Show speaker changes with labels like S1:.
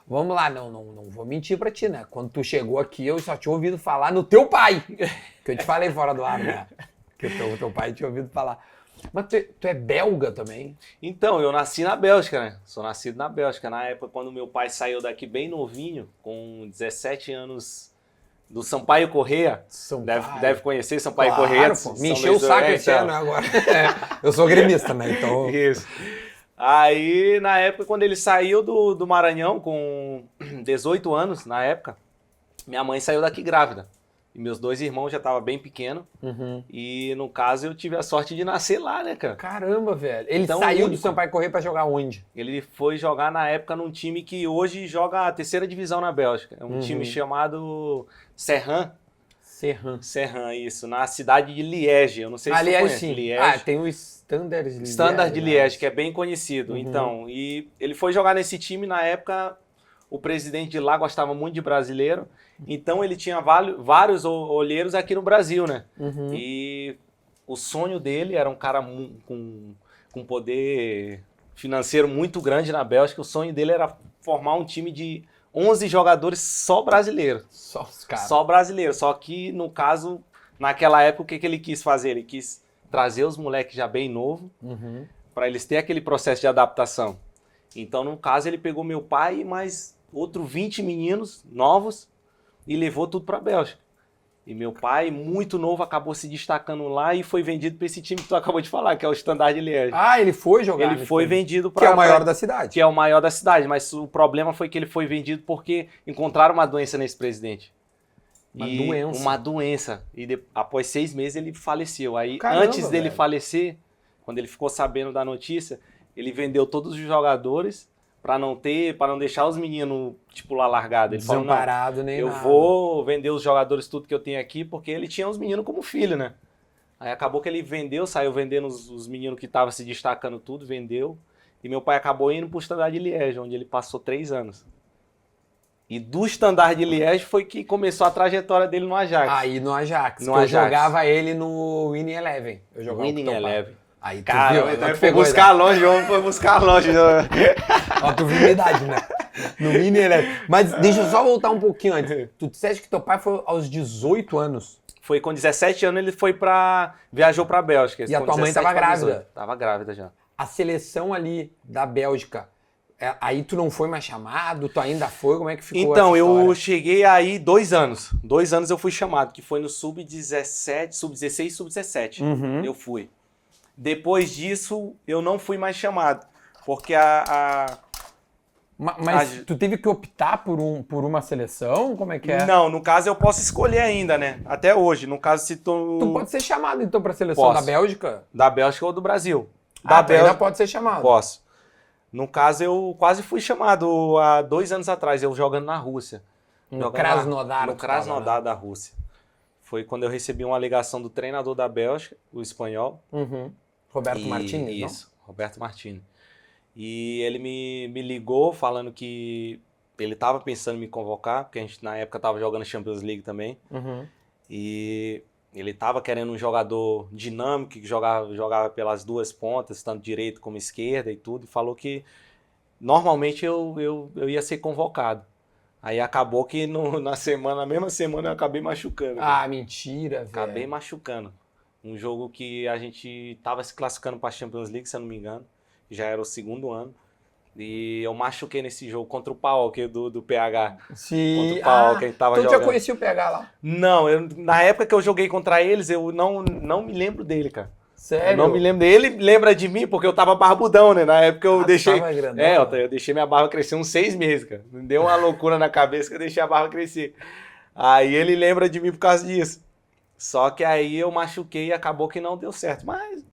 S1: Vamos lá, não vou mentir pra ti, né? Quando tu chegou aqui, eu só tinha ouvido falar no teu pai. Que eu te falei fora do ar, né? Que o teu pai tinha ouvido falar. Mas tu é belga também?
S2: Então, eu nasci na Bélgica, né? Sou nascido na Bélgica. Na época, quando meu pai saiu daqui bem novinho, com 17 anos, do Sampaio Corrêa. Deve conhecer Sampaio Corrêa.
S1: Pô. Me encheu o saco esse ano agora. Eu sou gremista, né? Então...
S2: Isso. Aí, na época, quando ele saiu do Maranhão, com 18 anos, na época, minha mãe saiu daqui grávida. E meus 2 irmãos já estavam bem pequenos.
S1: Uhum.
S2: E, no caso, eu tive a sorte de nascer lá, né, cara?
S1: Caramba, velho. Ele
S2: Então,
S1: saiu do Sampaio Corrêa pra jogar onde?
S2: Ele foi jogar, na época, num time que hoje joga a 3ª divisão na Bélgica. É um time chamado Serran. Serran, isso. Na cidade de Liège. Eu não sei se você conhece.
S1: Sim.
S2: Liège.
S1: Tem o Standard de Liège.
S2: Standard de Liège, que é bem conhecido. Então, e ele foi jogar nesse time, na época, o presidente de lá gostava muito de brasileiro. Então, ele tinha vários olheiros aqui no Brasil, né? E o sonho dele era um cara com poder financeiro muito grande na Bélgica. O sonho dele era formar um time de 11 jogadores só brasileiros.
S1: Só os caras.
S2: Só brasileiros. Só que, no caso, naquela época, o que ele quis fazer? Ele quis trazer os moleques já bem novo, para eles terem aquele processo de adaptação. Então, no caso, ele pegou meu pai e mais outros 20 meninos novos e levou tudo para a Bélgica. E meu pai, muito novo, acabou se destacando lá e foi vendido para esse time que tu acabou de falar, que é o Standard de Liège.
S1: Ah, ele foi jogar?
S2: Ele foi vendido para...
S1: Que é o maior da cidade.
S2: Que é o maior da cidade, mas o problema foi que ele foi vendido porque encontraram uma doença nesse presidente. Uma doença. E após 6 meses ele faleceu. Aí,
S1: Caramba,
S2: antes dele falecer, quando ele ficou sabendo da notícia, ele vendeu todos os jogadores para não deixar os meninos, tipo, lá largado. Ele falou, não, eu vou vender os jogadores tudo que eu tenho aqui, porque ele tinha os meninos como filho, né? Aí acabou que ele saiu vendendo os meninos que estavam se destacando tudo, vendeu. E meu pai acabou indo pro Standard de Liège, onde ele passou 3 anos. E do Standard de Liège foi que começou a trajetória dele no Ajax.
S1: Aí no Ajax. Eu jogava ele no Winning Eleven. Eu jogava
S2: Winning Eleven.
S1: Aí tu
S2: cara,
S1: viu,
S2: foi buscar longe, o homem foi buscar longe.
S1: Ó, tu viu a idade, né? No Winning Eleven. Mas deixa eu só voltar um pouquinho antes. Tu disseste que teu pai foi aos 18 anos.
S2: Foi com 17 anos, ele viajou pra Bélgica.
S1: E a tua mãe tava grávida?
S2: Tava grávida já.
S1: A seleção ali da Bélgica, aí tu não foi mais chamado? Tu ainda foi? Como é que ficou
S2: então,
S1: essa história?
S2: Eu cheguei aí 2 anos. 2 anos eu fui chamado, que foi no Sub-17, Sub-16 e Sub-17. Eu fui. Depois disso, eu não fui mais chamado. Porque
S1: Mas tu teve que optar por uma seleção? Como é que é?
S2: Não, no caso eu posso escolher ainda, né? Até hoje. No caso, se tu...
S1: Tu pode ser chamado, então, pra seleção da Bélgica?
S2: Da Bélgica ou do Brasil.
S1: Da Bélgica ainda pode ser chamado?
S2: Posso. No caso, eu quase fui chamado há 2 anos atrás, eu jogando na Rússia.
S1: No Krasnodar.
S2: No Krasnodar da Rússia. Foi quando eu recebi uma ligação do treinador da Bélgica, o espanhol.
S1: Roberto Martini, não?
S2: Isso, Roberto Martini. E ele me ligou falando que ele estava pensando em me convocar, porque a gente na época estava jogando Champions League também. E ele estava querendo um jogador dinâmico, que jogava pelas 2 pontas, tanto direito como esquerda e tudo. E falou que normalmente eu ia ser convocado. Aí acabou que na mesma semana eu acabei machucando.
S1: Ah, mentira, velho.
S2: Acabei machucando. Um jogo que a gente estava se classificando para a Champions League, se eu não me engano. Já era o 2º ano. E eu machuquei nesse jogo contra o PAOK do PH.
S1: Sim.
S2: Contra o PAOK, a gente tava jogando.
S1: Tu já conhecia o PH lá?
S2: Não, na época que eu joguei contra eles, eu não me lembro dele, cara.
S1: Sério?
S2: Eu não me lembro dele. Ele lembra de mim porque eu tava barbudão, né? Na época eu deixei...
S1: Tava grandão,
S2: eu deixei minha barba crescer uns 6 meses, cara. Me deu uma loucura na cabeça que eu deixei a barba crescer. Aí ele lembra de mim por causa disso. Só que aí eu machuquei e acabou que não deu certo. Mas